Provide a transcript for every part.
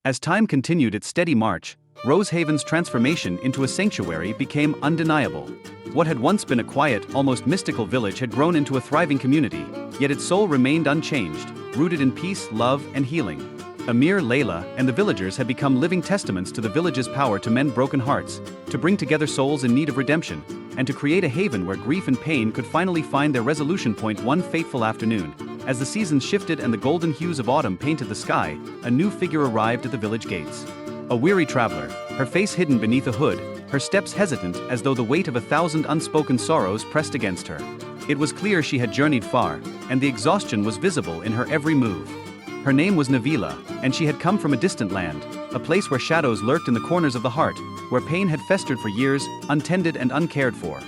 As time continued its steady march, Rosehaven's transformation into a sanctuary became undeniable. What had once been a quiet, almost mystical village had grown into a thriving community, yet its soul remained unchanged, rooted in peace, love, and healing. Amir, Layla, and the villagers had become living testaments to the village's power to mend broken hearts, to bring together souls in need of redemption, and to create a haven where grief and pain could finally find their resolution point. One fateful afternoon, as the seasons shifted and the golden hues of autumn painted the sky, a new figure arrived at the village gates. A weary traveler, her face hidden beneath a hood, her steps hesitant as though the weight of 1,000 unspoken sorrows pressed against her. It was clear she had journeyed far, and the exhaustion was visible in her every move. Her name was Navila, and she had come from a distant land, a place where shadows lurked in the corners of the heart, where pain had festered for years, untended and uncared for.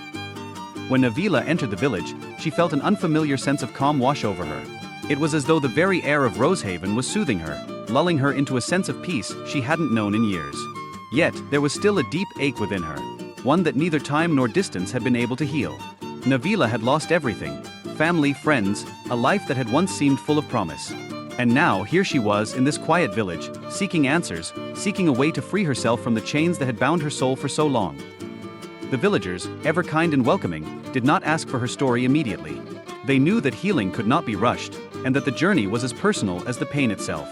When Navila entered the village, she felt an unfamiliar sense of calm wash over her. It was as though the very air of Rosehaven was soothing her, lulling her into a sense of peace she hadn't known in years. Yet, there was still a deep ache within her, one that neither time nor distance had been able to heal. Navila had lost everything: family, friends, a life that had once seemed full of promise. And now, here she was in this quiet village, seeking answers, seeking a way to free herself from the chains that had bound her soul for so long. The villagers, ever kind and welcoming, did not ask for her story immediately. They knew that healing could not be rushed, and that the journey was as personal as the pain itself.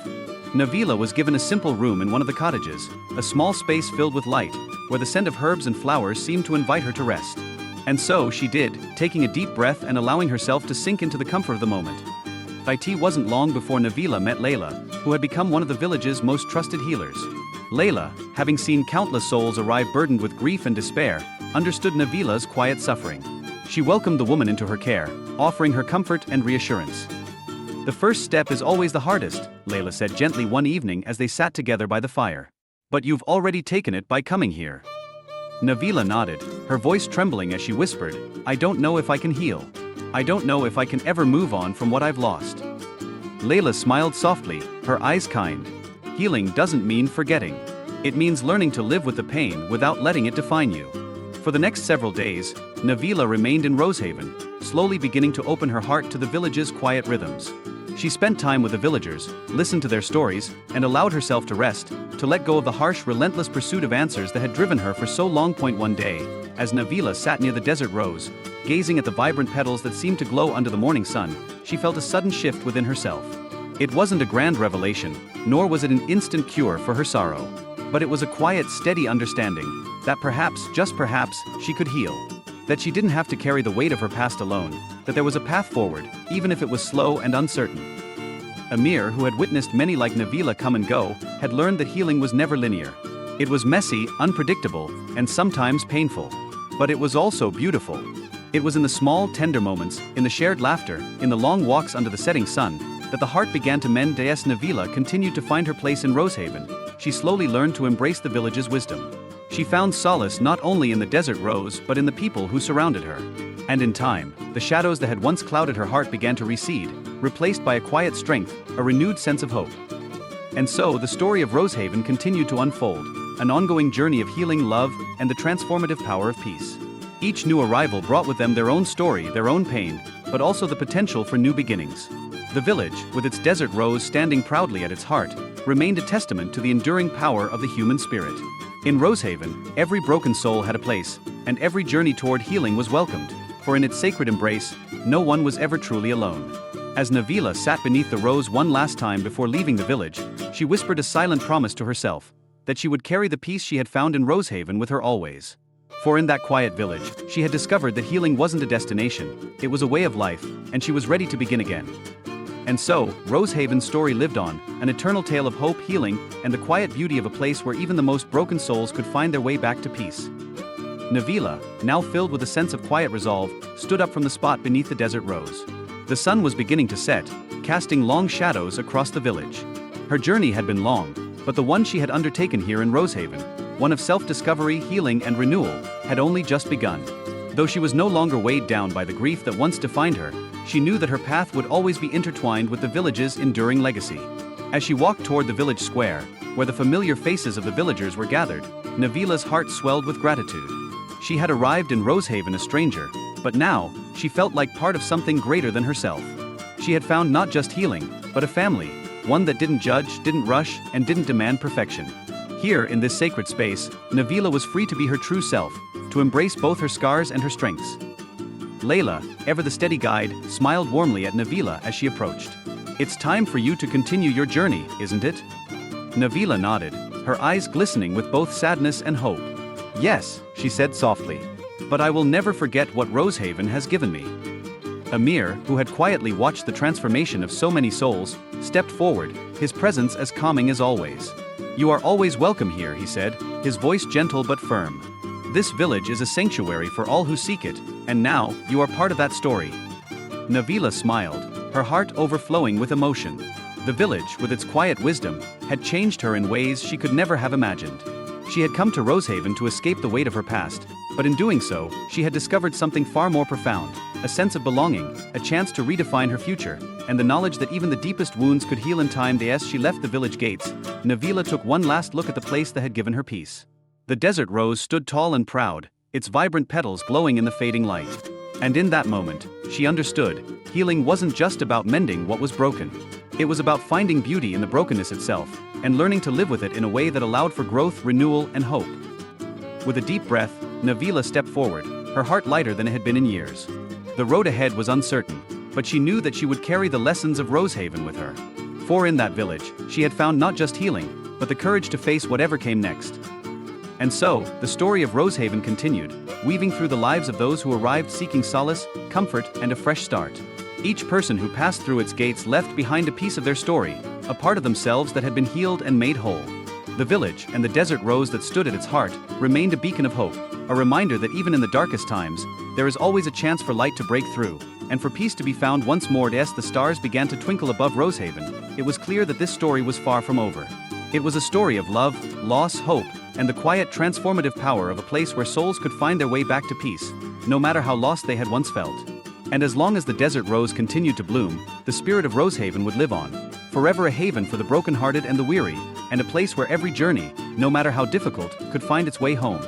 Navila was given a simple room in one of the cottages, a small space filled with light, where the scent of herbs and flowers seemed to invite her to rest. And so she did, taking a deep breath and allowing herself to sink into the comfort of the moment. It wasn't long before Navila met Layla, who had become one of the village's most trusted healers. Layla, having seen countless souls arrive burdened with grief and despair, understood Navila's quiet suffering. She welcomed the woman into her care, offering her comfort and reassurance. "The first step is always the hardest," Layla said gently one evening as they sat together by the fire. "But you've already taken it by coming here." Navila nodded, her voice trembling as she whispered, "I don't know if I can heal. I don't know if I can ever move on from what I've lost." Layla smiled softly, her eyes kind. "Healing doesn't mean forgetting. It means learning to live with the pain without letting it define you." For the next several days, Navila remained in Rosehaven, slowly beginning to open her heart to the village's quiet rhythms. She spent time with the villagers, listened to their stories, and allowed herself to rest, to let go of the harsh, relentless pursuit of answers that had driven her for so long. One day, as Navila sat near the desert rose, gazing at the vibrant petals that seemed to glow under the morning sun, she felt a sudden shift within herself. It wasn't a grand revelation, nor was it an instant cure for her sorrow. But it was a quiet, steady understanding that perhaps, just perhaps, she could heal. That she didn't have to carry the weight of her past alone, that there was a path forward, even if it was slow and uncertain. Amir, who had witnessed many like Navila come and go, had learned that healing was never linear. It was messy, unpredictable, and sometimes painful. But it was also beautiful. It was in the small, tender moments, in the shared laughter, in the long walks under the setting sun, that the heart began to mend. As Navila continued to find her place in Rosehaven, she slowly learned to embrace the village's wisdom. She found solace not only in the desert rose but in the people who surrounded her. And in time, the shadows that had once clouded her heart began to recede, replaced by a quiet strength, a renewed sense of hope. And so the story of Rosehaven continued to unfold, an ongoing journey of healing, love, and the transformative power of peace. Each new arrival brought with them their own story, their own pain, but also the potential for new beginnings. The village, with its desert rose standing proudly at its heart, remained a testament to the enduring power of the human spirit. In Rosehaven, every broken soul had a place, and every journey toward healing was welcomed, for in its sacred embrace, no one was ever truly alone. As Navila sat beneath the rose one last time before leaving the village, she whispered a silent promise to herself, that she would carry the peace she had found in Rosehaven with her always. For in that quiet village, she had discovered that healing wasn't a destination, it was a way of life, and she was ready to begin again. And so, Rosehaven's story lived on, an eternal tale of hope, healing, and the quiet beauty of a place where even the most broken souls could find their way back to peace. Navila, now filled with a sense of quiet resolve, stood up from the spot beneath the desert rose. The sun was beginning to set, casting long shadows across the village. Her journey had been long, but the one she had undertaken here in Rosehaven, one of self-discovery, healing, and renewal, had only just begun. Though she was no longer weighed down by the grief that once defined her, she knew that her path would always be intertwined with the village's enduring legacy. As she walked toward the village square, where the familiar faces of the villagers were gathered, Navila's heart swelled with gratitude. She had arrived in Rosehaven a stranger, but now, she felt like part of something greater than herself. She had found not just healing, but a family, one that didn't judge, didn't rush, and didn't demand perfection. Here, in this sacred space, Nabila was free to be her true self, to embrace both her scars and her strengths. Layla, ever the steady guide, smiled warmly at Nabila as she approached. "It's time for you to continue your journey, isn't it?" Nabila nodded, her eyes glistening with both sadness and hope. "Yes," she said softly. "But I will never forget what Rosehaven has given me." Amir, who had quietly watched the transformation of so many souls, stepped forward, his presence as calming as always. "You are always welcome here," he said, his voice gentle but firm. "This village is a sanctuary for all who seek it, and now, you are part of that story." Nabila smiled, her heart overflowing with emotion. The village, with its quiet wisdom, had changed her in ways she could never have imagined. She had come to Rosehaven to escape the weight of her past, but in doing so, she had discovered something far more profound, a sense of belonging, a chance to redefine her future, and the knowledge that even the deepest wounds could heal in time. As she left the village gates, Nabila took one last look at the place that had given her peace. The desert rose stood tall and proud, its vibrant petals glowing in the fading light. And in that moment, she understood, healing wasn't just about mending what was broken. It was about finding beauty in the brokenness itself, and learning to live with it in a way that allowed for growth, renewal, and hope. With a deep breath, Nabila stepped forward, her heart lighter than it had been in years. The road ahead was uncertain, but she knew that she would carry the lessons of Rosehaven with her. For in that village, she had found not just healing, but the courage to face whatever came next. And so, the story of Rosehaven continued, weaving through the lives of those who arrived seeking solace, comfort, and a fresh start. Each person who passed through its gates left behind a piece of their story, a part of themselves that had been healed and made whole. The village, and the desert rose that stood at its heart, remained a beacon of hope, a reminder that even in the darkest times, there is always a chance for light to break through, and for peace to be found once more. As the stars began to twinkle above Rosehaven, it was clear that this story was far from over. It was a story of love, loss, hope, and the quiet transformative power of a place where souls could find their way back to peace, no matter how lost they had once felt. And as long as the desert rose continued to bloom, the spirit of Rosehaven would live on, forever a haven for the brokenhearted and the weary, and a place where every journey, no matter how difficult, could find its way home.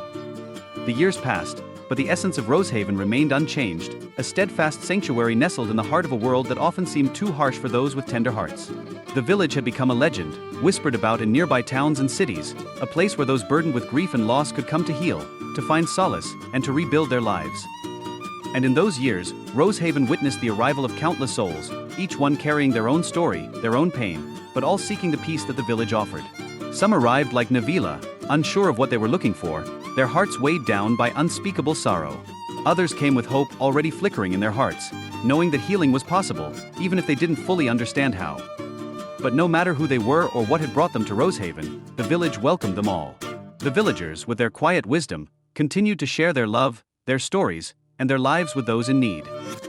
The years passed, but the essence of Rosehaven remained unchanged, a steadfast sanctuary nestled in the heart of a world that often seemed too harsh for those with tender hearts. The village had become a legend, whispered about in nearby towns and cities, a place where those burdened with grief and loss could come to heal, to find solace, and to rebuild their lives. And in those years, Rosehaven witnessed the arrival of countless souls, each one carrying their own story, their own pain, but all seeking the peace that the village offered. Some arrived like Nabila, unsure of what they were looking for, their hearts weighed down by unspeakable sorrow. Others came with hope already flickering in their hearts, knowing that healing was possible, even if they didn't fully understand how. But no matter who they were or what had brought them to Rosehaven, the village welcomed them all. The villagers, with their quiet wisdom, continued to share their love, their stories, and their lives with those in need.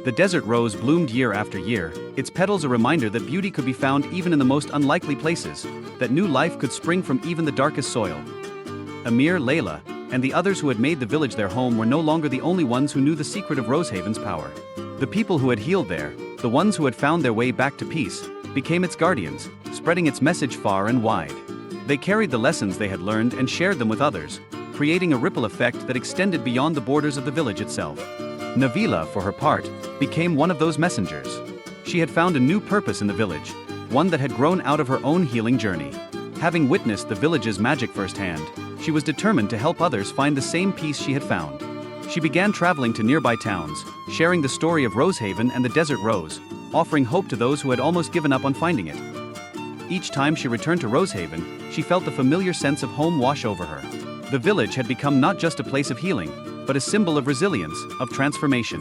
The desert rose bloomed year after year, its petals a reminder that beauty could be found even in the most unlikely places, that new life could spring from even the darkest soil. Amir, Layla, and the others who had made the village their home were no longer the only ones who knew the secret of Rosehaven's power. The people who had healed there, the ones who had found their way back to peace, became its guardians, spreading its message far and wide. They carried the lessons they had learned and shared them with others, creating a ripple effect that extended beyond the borders of the village itself. Nabila, for her part, became one of those messengers. She had found a new purpose in the village, one that had grown out of her own healing journey. Having witnessed the village's magic firsthand, she was determined to help others find the same peace she had found. She began traveling to nearby towns, sharing the story of Rosehaven and the desert rose, offering hope to those who had almost given up on finding it. Each time she returned to Rosehaven, she felt the familiar sense of home wash over her. The village had become not just a place of healing, but a symbol of resilience, of transformation.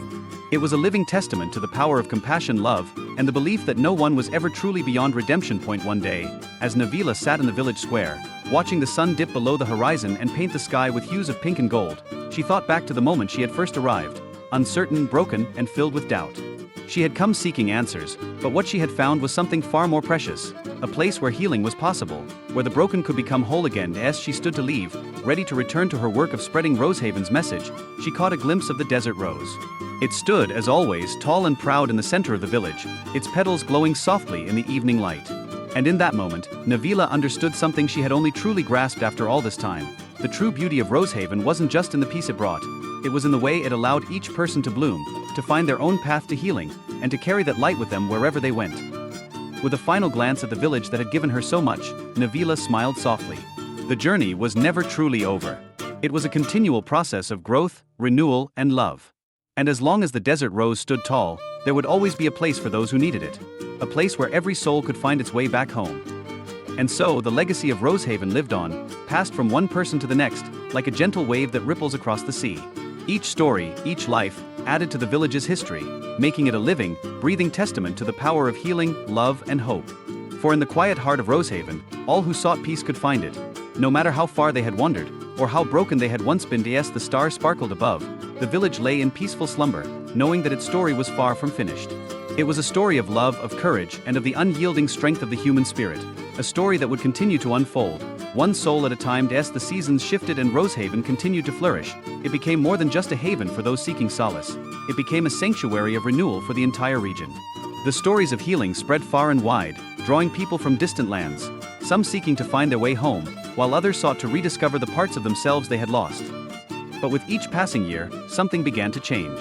It was a living testament to the power of compassion, love, and the belief that no one was ever truly beyond redemption. One day, as Nabila sat in the village square, watching the sun dip below the horizon and paint the sky with hues of pink and gold, she thought back to the moment she had first arrived, uncertain, broken, and filled with doubt. She had come seeking answers, but what she had found was something far more precious, a place where healing was possible, where the broken could become whole again. As she stood to leave, ready to return to her work of spreading Rosehaven's message, she caught a glimpse of the desert rose. It stood, as always, tall and proud in the center of the village, its petals glowing softly in the evening light. And in that moment, Nabila understood something she had only truly grasped after all this time. The true beauty of Rosehaven wasn't just in the peace it brought, it was in the way it allowed each person to bloom, to find their own path to healing, and to carry that light with them wherever they went. With a final glance at the village that had given her so much, Navila smiled softly. The journey was never truly over. It was a continual process of growth, renewal, and love. And as long as the desert rose stood tall, there would always be a place for those who needed it. A place where every soul could find its way back home. And so the legacy of Rosehaven lived on, passed from one person to the next, like a gentle wave that ripples across the sea. Each story, each life, added to the village's history, making it a living, breathing testament to the power of healing, love, and hope. For in the quiet heart of Rosehaven, all who sought peace could find it. No matter how far they had wandered, or how broken they had once been. As the stars sparkled above, the village lay in peaceful slumber, knowing that its story was far from finished. It was a story of love, of courage, and of the unyielding strength of the human spirit. A story that would continue to unfold, one soul at a time. As the seasons shifted and Rosehaven continued to flourish, it became more than just a haven for those seeking solace. It became a sanctuary of renewal for the entire region. The stories of healing spread far and wide, drawing people from distant lands, some seeking to find their way home, while others sought to rediscover the parts of themselves they had lost. But with each passing year, something began to change.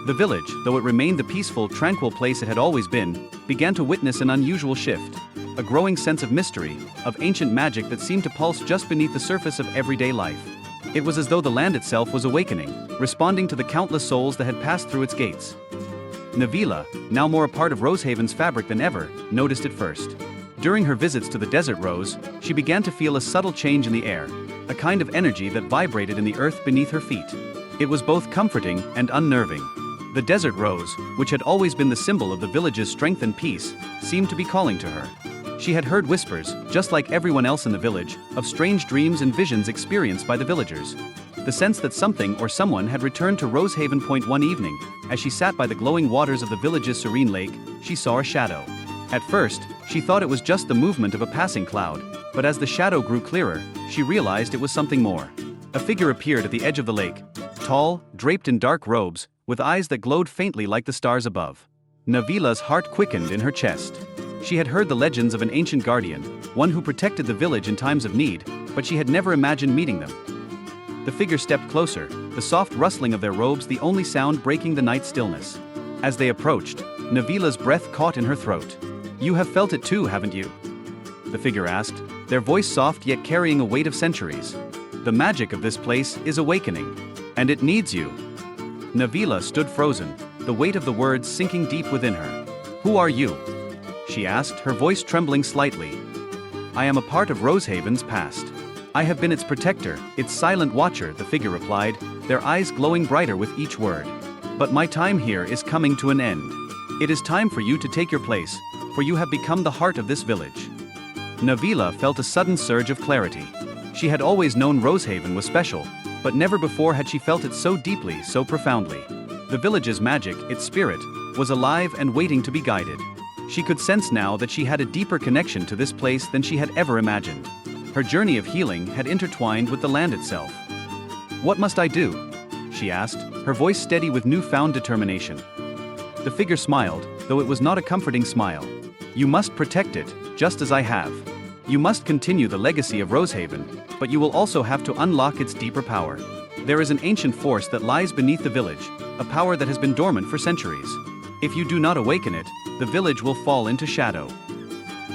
The village, though it remained the peaceful, tranquil place it had always been, began to witness an unusual shift. A growing sense of mystery, of ancient magic that seemed to pulse just beneath the surface of everyday life. It was as though the land itself was awakening, responding to the countless souls that had passed through its gates. Navila, now more a part of Rosehaven's fabric than ever, noticed it first. During her visits to the Desert Rose, she began to feel a subtle change in the air, a kind of energy that vibrated in the earth beneath her feet. It was both comforting and unnerving. The Desert Rose, which had always been the symbol of the village's strength and peace, seemed to be calling to her. She had heard whispers, just like everyone else in the village, of strange dreams and visions experienced by the villagers. The sense that something or someone had returned to Rosehaven Point one evening. As she sat by the glowing waters of the village's serene lake, she saw a shadow. At first, she thought it was just the movement of a passing cloud, but as the shadow grew clearer, she realized it was something more. A figure appeared at the edge of the lake, tall, draped in dark robes, with eyes that glowed faintly like the stars above. Navila's heart quickened in her chest. She had heard the legends of an ancient guardian, one who protected the village in times of need, but she had never imagined meeting them. The figure stepped closer, the soft rustling of their robes the only sound breaking the night stillness. As they approached, Navila's breath caught in her throat. "You have felt it too, haven't you?" the figure asked, their voice soft yet carrying a weight of centuries. "The magic of this place is awakening. And it needs you." Navila stood frozen, the weight of the words sinking deep within her. "Who are you?" she asked, her voice trembling slightly. "I am a part of Rosehaven's past. I have been its protector, its silent watcher," the figure replied, their eyes glowing brighter with each word. "But my time here is coming to an end. It is time for you to take your place, for you have become the heart of this village." Navila felt a sudden surge of clarity. She had always known Rosehaven was special, but never before had she felt it so deeply, so profoundly. The village's magic, its spirit, was alive and waiting to be guided. She could sense now that she had a deeper connection to this place than she had ever imagined. Her journey of healing had intertwined with the land itself. "What must I do?" she asked, her voice steady with newfound determination. The figure smiled, though it was not a comforting smile. "You must protect it, just as I have. You must continue the legacy of Rosehaven, but you will also have to unlock its deeper power. There is an ancient force that lies beneath the village, a power that has been dormant for centuries. If you do not awaken it, the village will fall into shadow."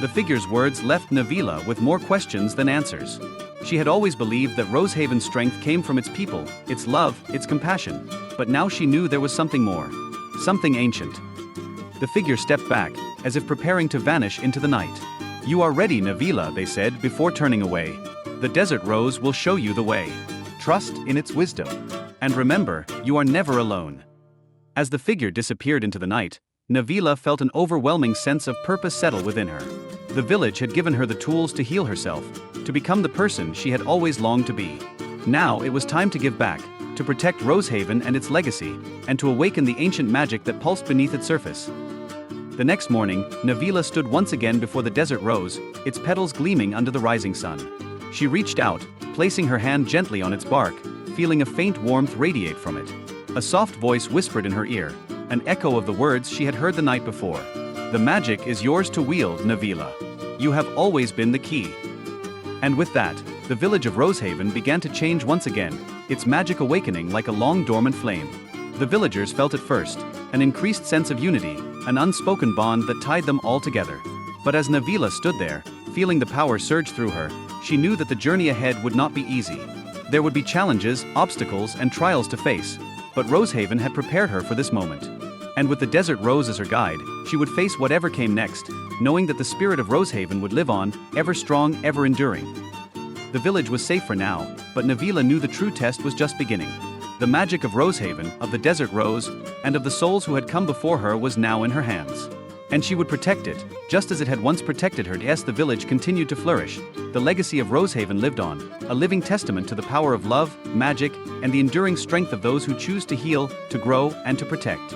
The figure's words left Navila with more questions than answers. She had always believed that Rosehaven's strength came from its people, its love, its compassion, but now she knew there was something more. Something ancient. The figure stepped back, as if preparing to vanish into the night. "You are ready, Navila," they said before turning away. "The Desert Rose will show you the way. Trust in its wisdom. And remember, you are never alone." As the figure disappeared into the night, Navila felt an overwhelming sense of purpose settle within her. The village had given her the tools to heal herself, to become the person she had always longed to be. Now it was time to give back, to protect Rosehaven and its legacy, and to awaken the ancient magic that pulsed beneath its surface. The next morning, Navila stood once again before the Desert Rose, its petals gleaming under the rising sun. She reached out, placing her hand gently on its bark, feeling a faint warmth radiate from it. A soft voice whispered in her ear, an echo of the words she had heard the night before. "The magic is yours to wield, Navila. You have always been the key." And with that, the village of Rosehaven began to change once again, its magic awakening like a long-dormant flame. The villagers felt it first, an increased sense of unity, an unspoken bond that tied them all together. But as Navila stood there, feeling the power surge through her, she knew that the journey ahead would not be easy. There would be challenges, obstacles, and trials to face, but Rosehaven had prepared her for this moment. And with the desert rose as her guide, she would face whatever came next, knowing that the spirit of Rosehaven would live on, ever strong, ever enduring. The village was safe for now, but Navila knew the true test was just beginning. The magic of Rosehaven, of the desert rose, and of the souls who had come before her was now in her hands. And she would protect it, just as it had once protected her. Yes, the village continued to flourish. The legacy of Rosehaven lived on, a living testament to the power of love, magic, and the enduring strength of those who choose to heal, to grow, and to protect.